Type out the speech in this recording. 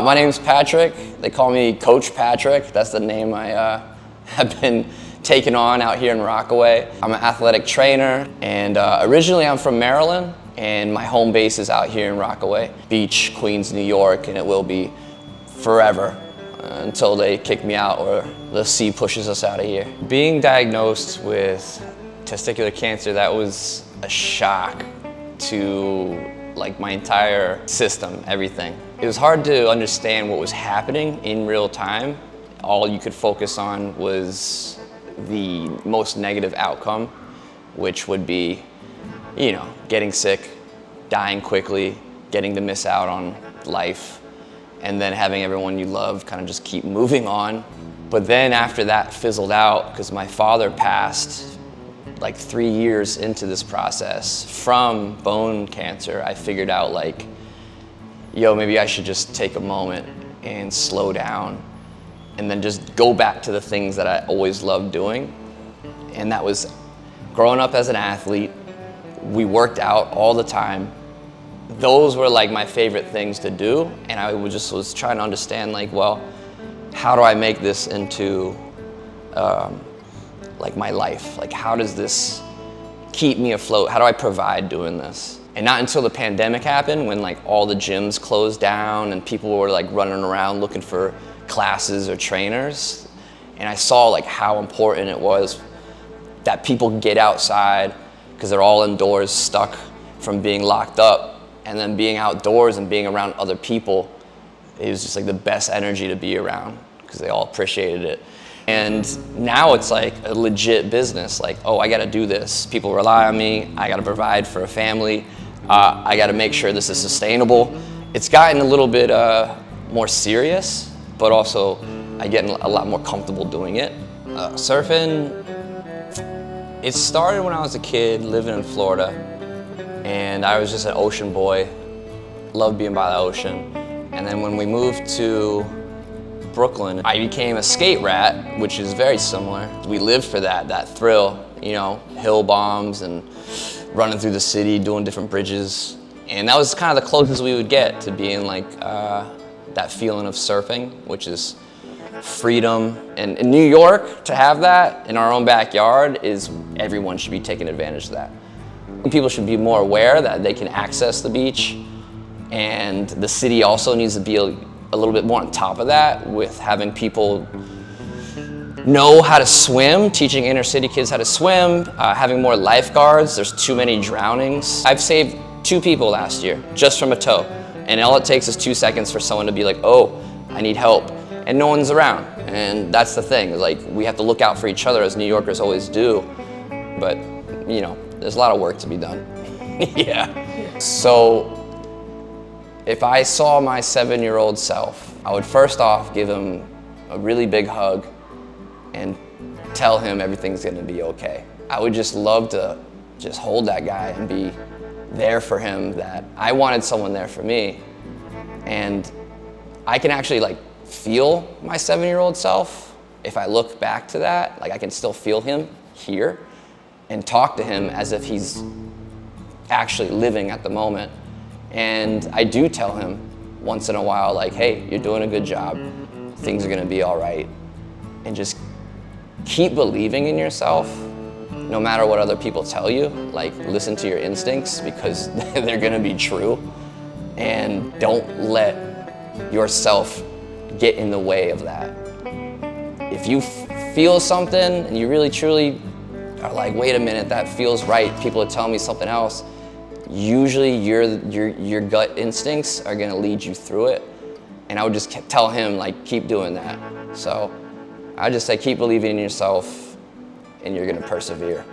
My name's Patrick. They call me Coach Patrick. That's the name I have been taking on out here in Rockaway. I'm an athletic trainer, and originally I'm from Maryland, and my home base is out here in Rockaway Beach, Queens, New York, and it will be forever until they kick me out or the sea pushes us out of here. Being diagnosed with testicular cancer, that was a shock to like my entire system, everything. It was hard to understand what was happening in real time. All you could focus on was the most negative outcome, which would be, you know, getting sick, dying quickly, getting to miss out on life, and then having everyone you love kind of just keep moving on. But then after that fizzled out, because my father passed like 3 years into this process from bone cancer, I figured out like, yo, maybe I should just take a moment and slow down and then just go back to the things that I always loved doing. And that was growing up as an athlete. We worked out all the time. Those were like my favorite things to do. And I was trying to understand like, well, how do I make this into like my life? Like, how does this keep me afloat? How do I provide doing this? And not until the pandemic happened, when like all the gyms closed down and people were like running around looking for classes or trainers. And I saw like how important it was that people get outside, because they're all indoors stuck from being locked up, and then being outdoors and being around other people, it was just like the best energy to be around because they all appreciated it. And now it's like a legit business. Like, oh, I gotta do this. People rely on me. I gotta provide for a family. I gotta make sure this is sustainable. It's gotten a little bit more serious, but also I get a lot more comfortable doing it. Surfing, it started when I was a kid living in Florida, and I was just an ocean boy. Loved being by the ocean. And then when we moved to Brooklyn, I became a skate rat, which is very similar. We lived for that thrill, you know, hill bombs and running through the city, doing different bridges. And that was kind of the closest we would get to being like that feeling of surfing, which is freedom. And in New York, to have that in our own backyard is, everyone should be taking advantage of that. People should be more aware that they can access the beach, and the city also needs to be a little bit more on top of that with having people know how to swim, teaching inner city kids how to swim, having more lifeguards. There's too many drownings. I've saved 2 people last year just from a toe, and all it takes is 2 seconds for someone to be like, oh, I need help, and no one's around. And that's the thing, like, we have to look out for each other, as New Yorkers always do, but you know, there's a lot of work to be done. Yeah. So if I saw my 7-year-old self, I would first off give him a really big hug and tell him everything's gonna be okay. I would just love to just hold that guy and be there for him, that I wanted someone there for me. And I can actually like feel my 7-year-old self. If I look back to that, like I can still feel him here and talk to him as if he's actually living at the moment. And I do tell him once in a while, like, hey, you're doing a good job. Things are gonna be all right. And just keep believing in yourself, no matter what other people tell you. Like, listen to your instincts, because they're gonna be true. And don't let yourself get in the way of that. If you feel something and you really truly are like, wait a minute, that feels right, people are telling me something else, usually your gut instincts are gonna lead you through it. And I would just tell him, like, keep doing that. So I just say, keep believing in yourself and you're gonna persevere.